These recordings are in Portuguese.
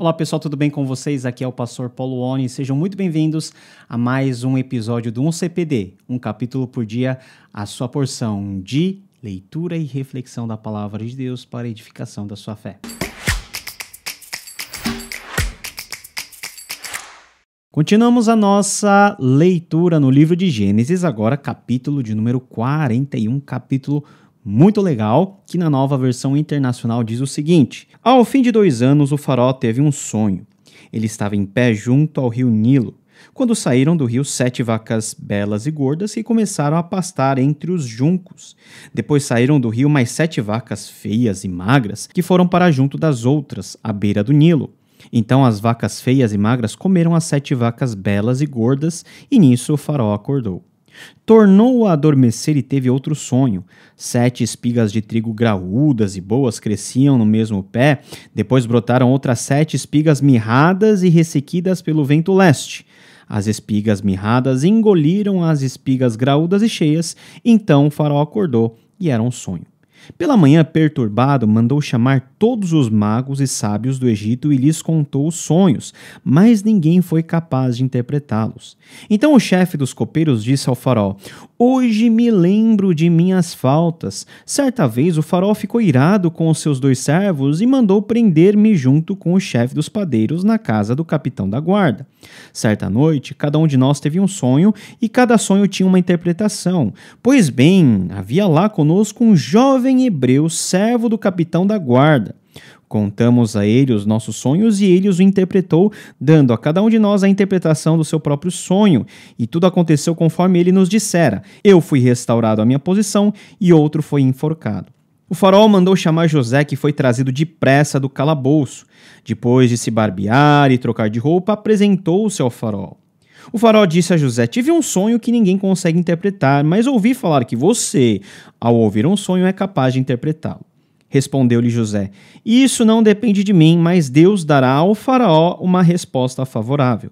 Olá pessoal, tudo bem com vocês? Aqui é o pastor Paulo Oni. Sejam muito bem-vindos a mais um episódio do 1CPD, um capítulo por dia, a sua porção de leitura e reflexão da palavra de Deus para a edificação da sua fé. Continuamos a nossa leitura no livro de Gênesis, agora capítulo de número 41, capítulo muito legal, que na nova versão internacional diz o seguinte: ao fim de 2 anos, o faraó teve um sonho. Ele estava em pé junto ao rio Nilo, quando saíram do rio 7 vacas belas e gordas que começaram a pastar entre os juncos. Depois saíram do rio mais 7 vacas feias e magras, que foram para junto das outras, à beira do Nilo. Então as vacas feias e magras comeram as 7 vacas belas e gordas, e nisso o faraó acordou. Tornou a adormecer e teve outro sonho. 7 espigas de trigo graúdas e boas cresciam no mesmo pé. Depois brotaram outras 7 espigas mirradas e ressequidas pelo vento leste. As espigas mirradas engoliram as espigas graúdas e cheias. Então o faraó acordou e era um sonho. Pela manhã, perturbado, mandou chamar todos os magos e sábios do Egito e lhes contou os sonhos, mas ninguém foi capaz de interpretá-los. Então o chefe dos copeiros disse ao faraó: hoje me lembro de minhas faltas. Certa vez o faraó ficou irado com os seus 2 servos e mandou prender-me junto com o chefe dos padeiros na casa do capitão da guarda. Certa noite, cada um de nós teve um sonho e cada sonho tinha uma interpretação. Pois bem, havia lá conosco um jovem hebreu, servo do capitão da guarda. Contamos a ele os nossos sonhos e ele os interpretou, dando a cada um de nós a interpretação do seu próprio sonho. E tudo aconteceu conforme ele nos dissera. Eu fui restaurado à minha posição e outro foi enforcado. O faraó mandou chamar José, que foi trazido depressa do calabouço. Depois de se barbear e trocar de roupa, apresentou-se ao faraó. O faraó disse a José: tive um sonho que ninguém consegue interpretar, mas ouvi falar que você, ao ouvir um sonho, é capaz de interpretá-lo. Respondeu-lhe José: isso não depende de mim, mas Deus dará ao faraó uma resposta favorável.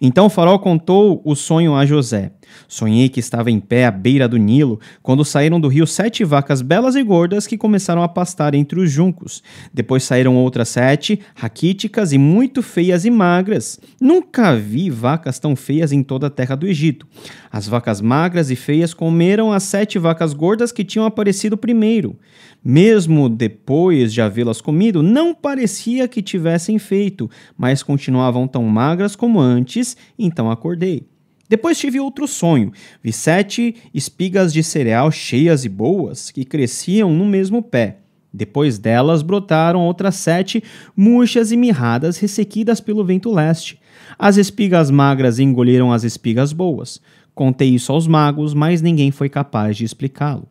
Então o faraó contou o sonho a José. Sonhei que estava em pé à beira do Nilo, quando saíram do rio 7 vacas belas e gordas que começaram a pastar entre os juncos. Depois saíram outras 7, raquíticas e muito feias e magras. Nunca vi vacas tão feias em toda a terra do Egito. As vacas magras e feias comeram as 7 vacas gordas que tinham aparecido primeiro. Mesmo depois de havê-las comido, não parecia que tivessem feito, mas continuavam tão magras como antes, então acordei. Depois tive outro sonho. Vi 7 espigas de cereal cheias e boas, que cresciam no mesmo pé. Depois delas brotaram outras 7, murchas e mirradas, ressequidas pelo vento leste. As espigas magras engoliram as espigas boas. Contei isso aos magos, mas ninguém foi capaz de explicá-lo.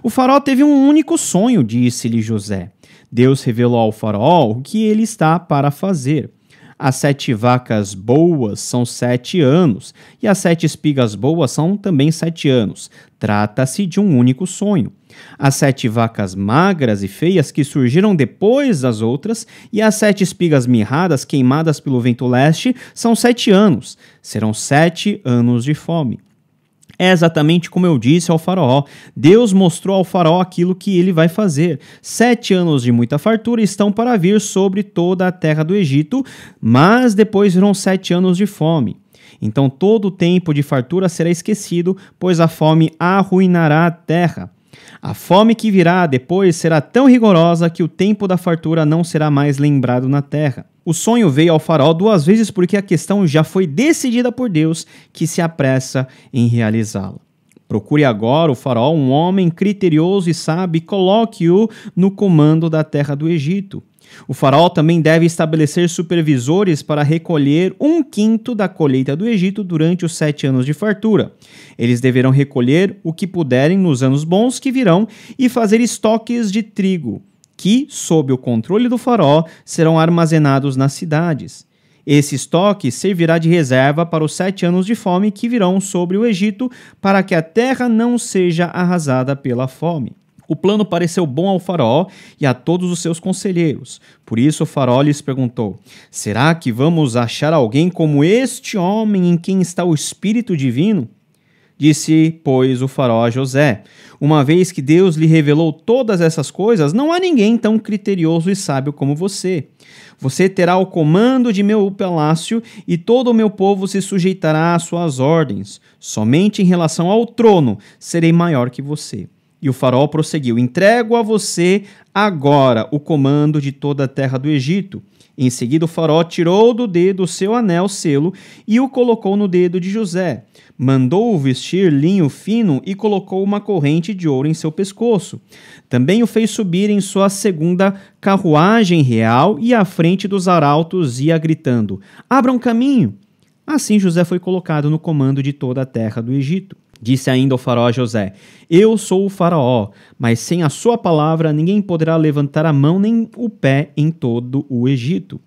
O faraó teve um único sonho, disse-lhe José. Deus revelou ao faraó o que ele está para fazer. As 7 vacas boas são 7 anos, e as 7 espigas boas são também 7 anos. Trata-se de um único sonho. As 7 vacas magras e feias que surgiram depois das outras, e as 7 espigas mirradas queimadas pelo vento leste, são 7 anos. Serão 7 anos de fome. É exatamente como eu disse ao faraó. Deus mostrou ao faraó aquilo que ele vai fazer. 7 anos de muita fartura estão para vir sobre toda a terra do Egito, mas depois virão 7 anos de fome. Então todo o tempo de fartura será esquecido, pois a fome arruinará a terra. A fome que virá depois será tão rigorosa que o tempo da fartura não será mais lembrado na terra. O sonho veio ao faraó 2 vezes porque a questão já foi decidida por Deus, que se apressa em realizá-la. Procure agora o faraó um homem criterioso e sábio e coloque-o no comando da terra do Egito. O faraó também deve estabelecer supervisores para recolher 1/5 da colheita do Egito durante os 7 anos de fartura. Eles deverão recolher o que puderem nos anos bons que virão e fazer estoques de trigo, que, sob o controle do faraó, serão armazenados nas cidades. Esse estoque servirá de reserva para os 7 anos de fome que virão sobre o Egito, para que a terra não seja arrasada pela fome. O plano pareceu bom ao faraó e a todos os seus conselheiros. Por isso o faraó lhes perguntou: será que vamos achar alguém como este homem em quem está o Espírito Divino? Disse, pois, o faraó a José: uma vez que Deus lhe revelou todas essas coisas, não há ninguém tão criterioso e sábio como você. Você terá o comando de meu palácio e todo o meu povo se sujeitará às suas ordens. Somente em relação ao trono serei maior que você. E o faraó prosseguiu: entrego a você agora o comando de toda a terra do Egito. Em seguida, o faraó tirou do dedo o seu anel-selo e o colocou no dedo de José. Mandou-o vestir linho fino e colocou uma corrente de ouro em seu pescoço. Também o fez subir em sua segunda carruagem real e à frente dos arautos ia gritando: abram caminho! Assim José foi colocado no comando de toda a terra do Egito. Disse ainda o faraó a José: eu sou o faraó, mas sem a sua palavra ninguém poderá levantar a mão nem o pé em todo o Egito.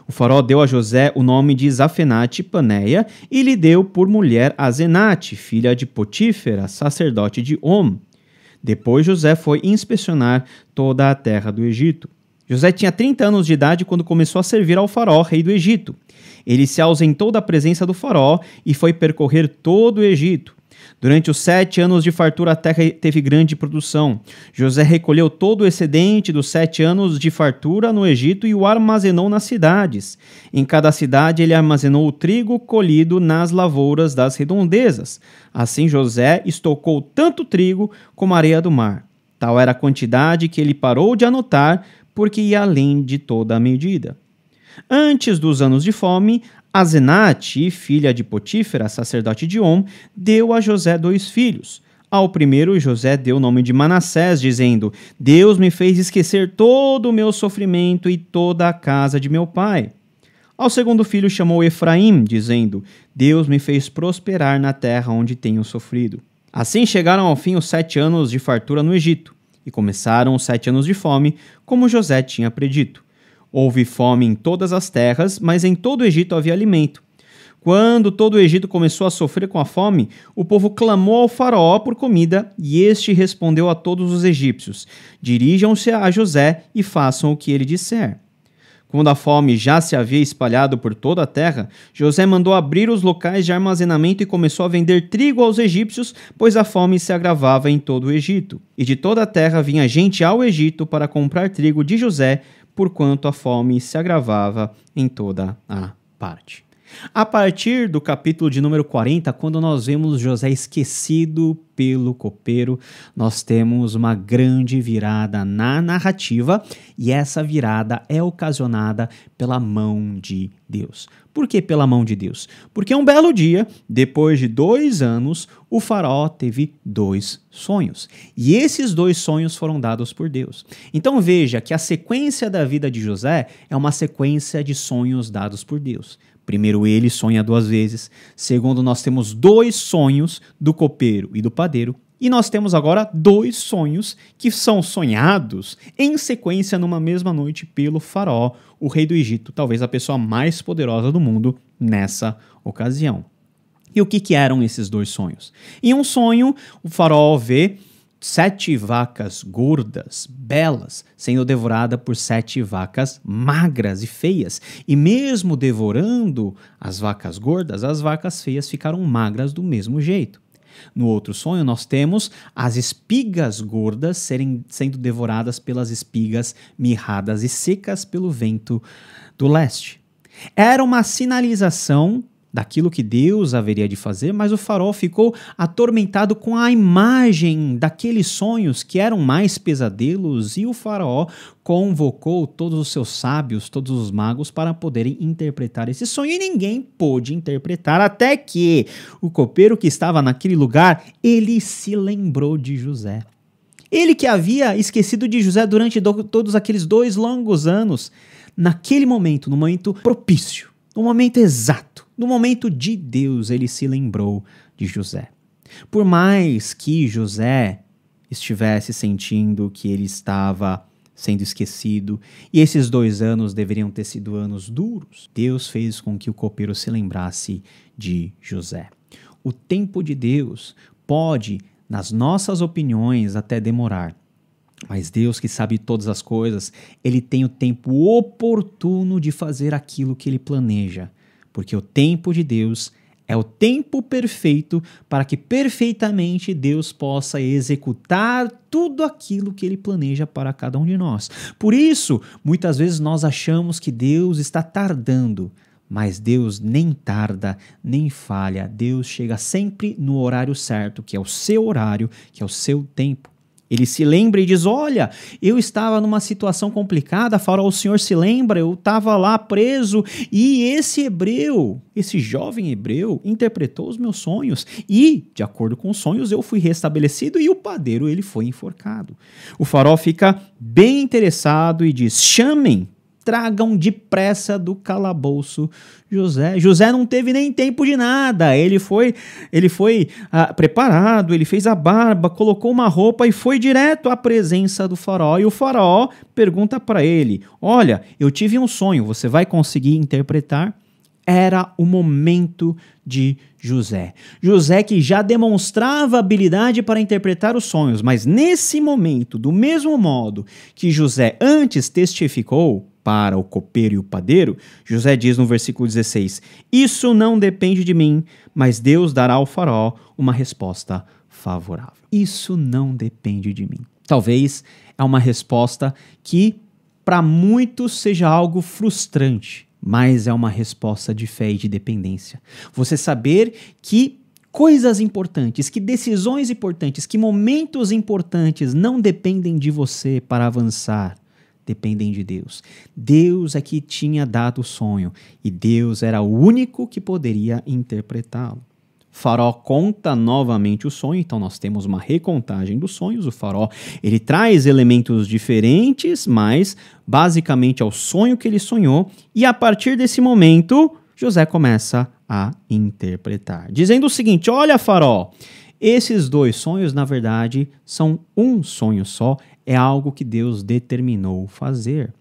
O faraó deu a José o nome de Zafenate-Paneia e lhe deu por mulher Asenate, filha de Potífera, sacerdote de On. Depois José foi inspecionar toda a terra do Egito. José tinha 30 anos de idade quando começou a servir ao faraó, rei do Egito. Ele se ausentou da presença do faraó e foi percorrer todo o Egito. Durante os 7 anos de fartura, a terra teve grande produção. José recolheu todo o excedente dos 7 anos de fartura no Egito e o armazenou nas cidades. Em cada cidade, ele armazenou o trigo colhido nas lavouras das redondezas. Assim, José estocou tanto trigo como a areia do mar. Tal era a quantidade que ele parou de anotar, porque ia além de toda a medida. Antes dos anos de fome, Asenate, filha de Potífera, sacerdote de On, deu a José 2 filhos. Ao primeiro, José deu o nome de Manassés, dizendo: Deus me fez esquecer todo o meu sofrimento e toda a casa de meu pai. Ao segundo filho chamou Efraim, dizendo: Deus me fez prosperar na terra onde tenho sofrido. Assim chegaram ao fim os 7 anos de fartura no Egito, e começaram os 7 anos de fome, como José tinha predito. Houve fome em todas as terras, mas em todo o Egito havia alimento. Quando todo o Egito começou a sofrer com a fome, o povo clamou ao faraó por comida, e este respondeu a todos os egípcios: dirijam-se a José e façam o que ele disser. Quando a fome já se havia espalhado por toda a terra, José mandou abrir os locais de armazenamento e começou a vender trigo aos egípcios, pois a fome se agravava em todo o Egito. E de toda a terra vinha gente ao Egito para comprar trigo de José, porquanto a fome se agravava em toda a parte. A partir do capítulo de número 40, quando nós vemos José esquecido pelo copeiro, nós temos uma grande virada na narrativa, e essa virada é ocasionada pela mão de Deus. Por que pela mão de Deus? Porque um belo dia, depois de 2 anos, o faraó teve 2 sonhos. E esses 2 sonhos foram dados por Deus. Então veja que a sequência da vida de José é uma sequência de sonhos dados por Deus. Primeiro, ele sonha 2 vezes. Segundo, nós temos 2 sonhos do copeiro e do padeiro. E nós temos agora 2 sonhos que são sonhados em sequência numa mesma noite pelo faraó, o rei do Egito, talvez a pessoa mais poderosa do mundo nessa ocasião. E o que eram esses 2 sonhos? Em um sonho, o faraó vê 7 vacas gordas, belas, sendo devorada por 7 vacas magras e feias. E mesmo devorando as vacas gordas, as vacas feias ficaram magras do mesmo jeito. No outro sonho, nós temos as espigas gordas sendo devoradas pelas espigas mirradas e secas pelo vento do leste. Era uma sinalização daquilo que Deus haveria de fazer, mas o faraó ficou atormentado com a imagem daqueles sonhos que eram mais pesadelos, e o faraó convocou todos os seus sábios, todos os magos, para poderem interpretar esse sonho, e ninguém pôde interpretar, até que o copeiro que estava naquele lugar, ele se lembrou de José. Ele que havia esquecido de José durante todos aqueles 2 longos anos, naquele momento, no momento propício, no momento exato, no momento de Deus, ele se lembrou de José. Por mais que José estivesse sentindo que ele estava sendo esquecido, e esses 2 anos deveriam ter sido anos duros, Deus fez com que o copeiro se lembrasse de José. O tempo de Deus pode, nas nossas opiniões, até demorar, mas Deus, que sabe todas as coisas, ele tem o tempo oportuno de fazer aquilo que ele planeja, porque o tempo de Deus É o tempo perfeito para que perfeitamente Deus possa executar tudo aquilo que Ele planeja para cada um de nós. Por isso, muitas vezes nós achamos que Deus está tardando, mas Deus nem tarda, nem falha. Deus chega sempre no horário certo, que é o seu horário, que é o seu tempo. Ele se lembra e diz, olha, eu estava numa situação complicada, Faraó, o senhor se lembra, eu estava lá preso e esse hebreu, esse jovem hebreu, interpretou os meus sonhos e, de acordo com os sonhos, eu fui restabelecido e o padeiro, ele foi enforcado. O Faraó fica bem interessado e diz, chamem, tragam depressa do calabouço José. José não teve nem tempo de nada, ele foi preparado, ele fez a barba, colocou uma roupa e foi direto à presença do faraó. E o faraó pergunta para ele, olha, eu tive um sonho, você vai conseguir interpretar? Era o momento de José. José que já demonstrava habilidade para interpretar os sonhos, mas nesse momento, do mesmo modo que José antes testificou para o copeiro e o padeiro, José diz no versículo 16, isso não depende de mim, mas Deus dará ao faraó uma resposta favorável. Isso não depende de mim. Talvez é uma resposta que para muitos seja algo frustrante, mas é uma resposta de fé e de dependência. Você saber que coisas importantes, que decisões importantes, que momentos importantes não dependem de você para avançar, dependem de Deus. Deus é que tinha dado o sonho e Deus era o único que poderia interpretá-lo. Faraó conta novamente o sonho, então nós temos uma recontagem dos sonhos. O faraó, ele traz elementos diferentes, mas basicamente é o sonho que ele sonhou, e a partir desse momento, José começa a interpretar, dizendo o seguinte, olha faraó, esses dois sonhos na verdade são um sonho só, é algo que Deus determinou fazer.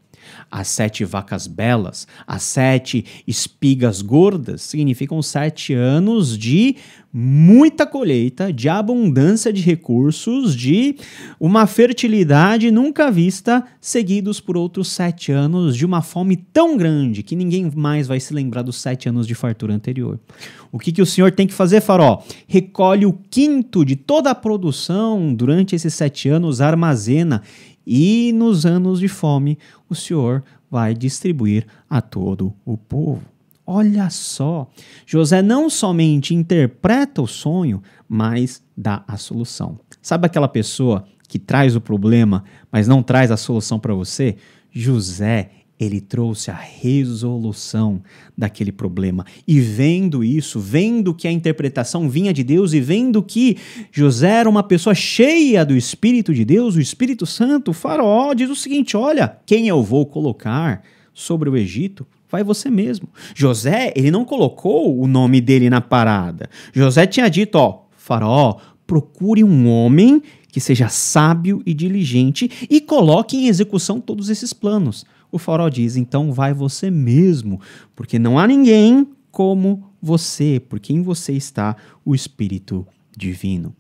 As 7 vacas belas, as 7 espigas gordas, significam 7 anos de muita colheita, de abundância de recursos, de uma fertilidade nunca vista, seguidos por outros 7 anos de uma fome tão grande que ninguém mais vai se lembrar dos 7 anos de fartura anterior. O que o Senhor tem que fazer, faraó? Recolhe o quinto de toda a produção durante esses 7 anos, armazena, e nos anos de fome, o Senhor vai distribuir a todo o povo. Olha só, José não somente interpreta o sonho, mas dá a solução. Sabe aquela pessoa que traz o problema, mas não traz a solução para você? José, ele trouxe a resolução daquele problema. E vendo isso, vendo que a interpretação vinha de Deus e vendo que José era uma pessoa cheia do Espírito de Deus, o Espírito Santo, o faraó diz o seguinte, olha, quem eu vou colocar sobre o Egito vai você mesmo. José, ele não colocou o nome dele na parada. José tinha dito, ó, faraó, procure um homem que seja sábio e diligente e coloque em execução todos esses planos. O faraó diz, então vai você mesmo, porque não há ninguém como você, porque em você está o Espírito Divino.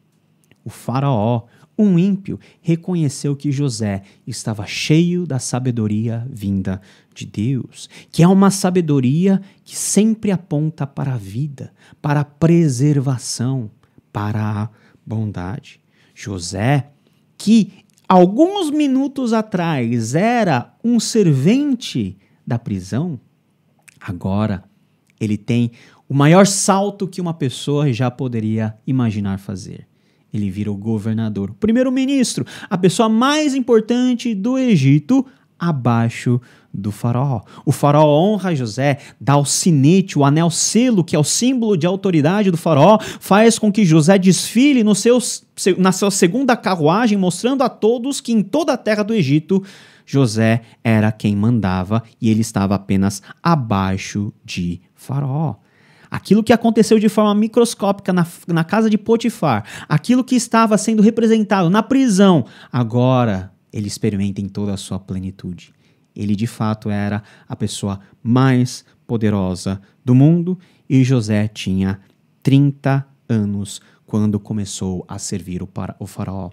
O faraó, um ímpio, reconheceu que José estava cheio da sabedoria vinda de Deus, que é uma sabedoria que sempre aponta para a vida, para a preservação, para a bondade. José, que alguns minutos atrás era um servente da prisão, agora ele tem o maior salto que uma pessoa já poderia imaginar fazer. Ele vira o governador, o primeiro-ministro, a pessoa mais importante do Egito, abaixo do faraó. O faraó honra José, dá o sinete, o anel selo, que é o símbolo de autoridade do faraó, faz com que José desfile na sua segunda carruagem, mostrando a todos que em toda a terra do Egito, José era quem mandava e ele estava apenas abaixo de faraó. Aquilo que aconteceu de forma microscópica na casa de Potifar, aquilo que estava sendo representado na prisão, agora ele experimenta em toda a sua plenitude. Ele de fato era a pessoa mais poderosa do mundo e José tinha 30 anos quando começou a servir o faraó.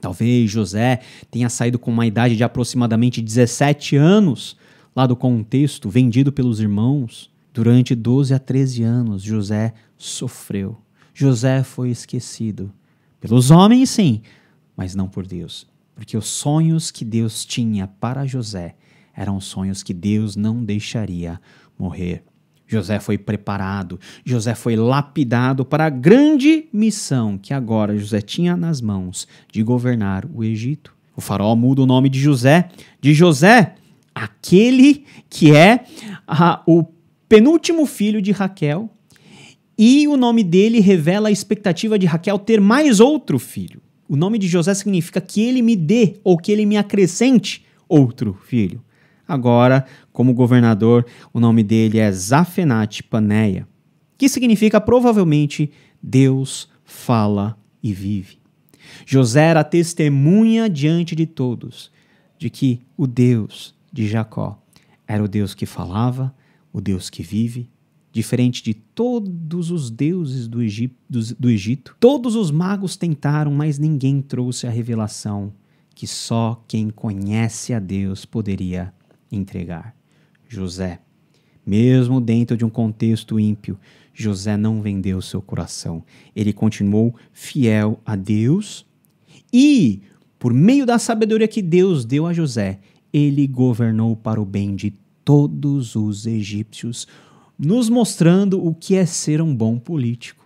Talvez José tenha saído com uma idade de aproximadamente 17 anos lá do contexto, vendido pelos irmãos, Durante 12 a 13 anos, José sofreu. José foi esquecido. Pelos homens, sim, mas não por Deus. Porque os sonhos que Deus tinha para José eram sonhos que Deus não deixaria morrer. José foi preparado, José foi lapidado para a grande missão que agora José tinha nas mãos de governar o Egito. O faraó muda o nome de José, aquele que é o penúltimo filho de Raquel, e o nome dele revela a expectativa de Raquel ter mais outro filho. O nome de José significa que ele me dê ou que ele me acrescente outro filho. Agora, como governador, o nome dele é Zafenate Paneia, que significa provavelmente Deus fala e vive. José era testemunha diante de todos de que o Deus de Jacó era o Deus que falava, o Deus que vive, diferente de todos os deuses do Egito. Todos os magos tentaram, mas ninguém trouxe a revelação que só quem conhece a Deus poderia entregar. José, mesmo dentro de um contexto ímpio, José não vendeu seu coração. Ele continuou fiel a Deus e, por meio da sabedoria que Deus deu a José, ele governou para o bem de todos os egípcios, nos mostrando o que é ser um bom político.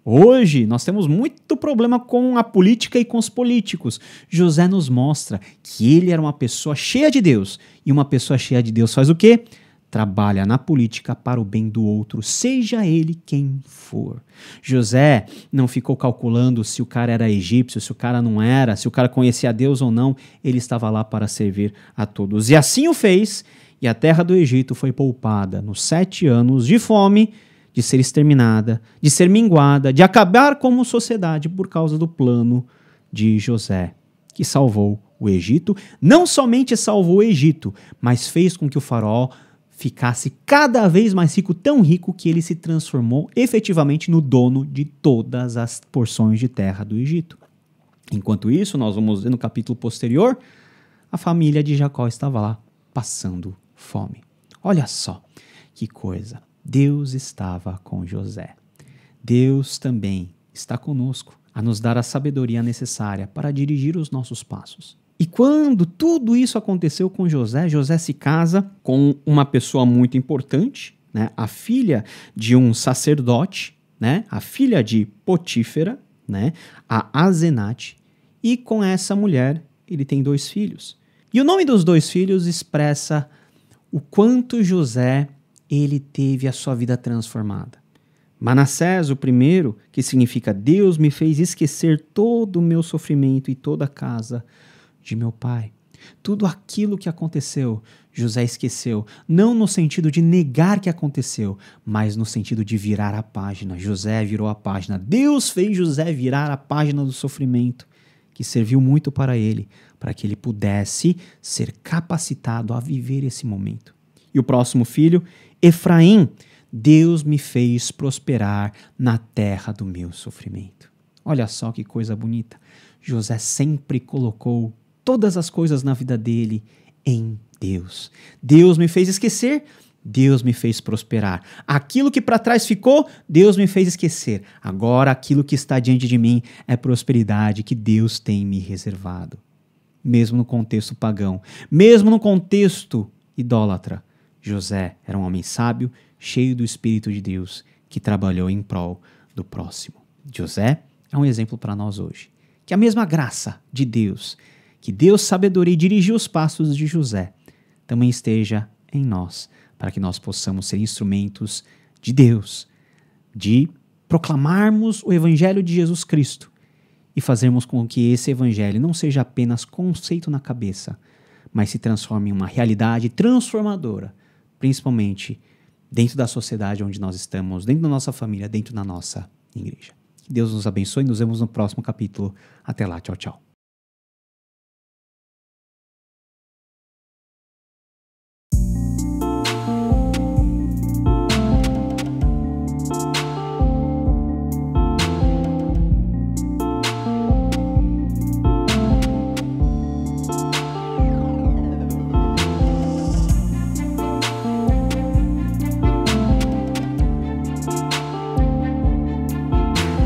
Hoje, nós temos muito problema com a política e com os políticos. José nos mostra que ele era uma pessoa cheia de Deus. E uma pessoa cheia de Deus faz o quê? Trabalha na política para o bem do outro, seja ele quem for. José não ficou calculando se o cara era egípcio, se o cara não era, se o cara conhecia Deus ou não. Ele estava lá para servir a todos. E assim o fez, e a terra do Egito foi poupada nos 7 anos de fome, de ser exterminada, de ser minguada, de acabar como sociedade por causa do plano de José, que salvou o Egito. Não somente salvou o Egito, mas fez com que o faraó ficasse cada vez mais rico, tão rico que ele se transformou efetivamente no dono de todas as porções de terra do Egito. Enquanto isso, nós vamos ver no capítulo posterior, a família de Jacó estava lá passando fome. Olha só que coisa. Deus estava com José. Deus também está conosco a nos dar a sabedoria necessária para dirigir os nossos passos. E quando tudo isso aconteceu com José, José se casa com uma pessoa muito importante, né? A filha de um sacerdote, né? A filha de Potífera, né? A Asenate, e com essa mulher ele tem 2 filhos. E o nome dos 2 filhos expressa o quanto José ele teve a sua vida transformada. Manassés, o primeiro, que significa Deus me fez esquecer todo o meu sofrimento e toda a casa de meu pai. Tudo aquilo que aconteceu, José esqueceu, não no sentido de negar que aconteceu, mas no sentido de virar a página. José virou a página. Deus fez José virar a página do sofrimento, que serviu muito para ele, para que ele pudesse ser capacitado a viver esse momento. E o próximo filho, Efraim, Deus me fez prosperar na terra do meu sofrimento. Olha só que coisa bonita. José sempre colocou todas as coisas na vida dele em Deus. Deus me fez esquecer, Deus me fez prosperar. Aquilo que para trás ficou, Deus me fez esquecer. Agora aquilo que está diante de mim é prosperidade que Deus tem me reservado. Mesmo no contexto pagão, mesmo no contexto idólatra, José era um homem sábio, cheio do Espírito de Deus, que trabalhou em prol do próximo. José é um exemplo para nós hoje. Que a mesma graça de Deus, que Deus sabedoria e dirigiu os passos de José, também esteja em nós, para que nós possamos ser instrumentos de Deus, de proclamarmos o Evangelho de Jesus Cristo e fazermos com que esse Evangelho não seja apenas conceito na cabeça, mas se transforme em uma realidade transformadora, principalmente dentro da sociedade onde nós estamos, dentro da nossa família, dentro da nossa igreja. Que Deus nos abençoe e nos vemos no próximo capítulo. Até lá, tchau, tchau.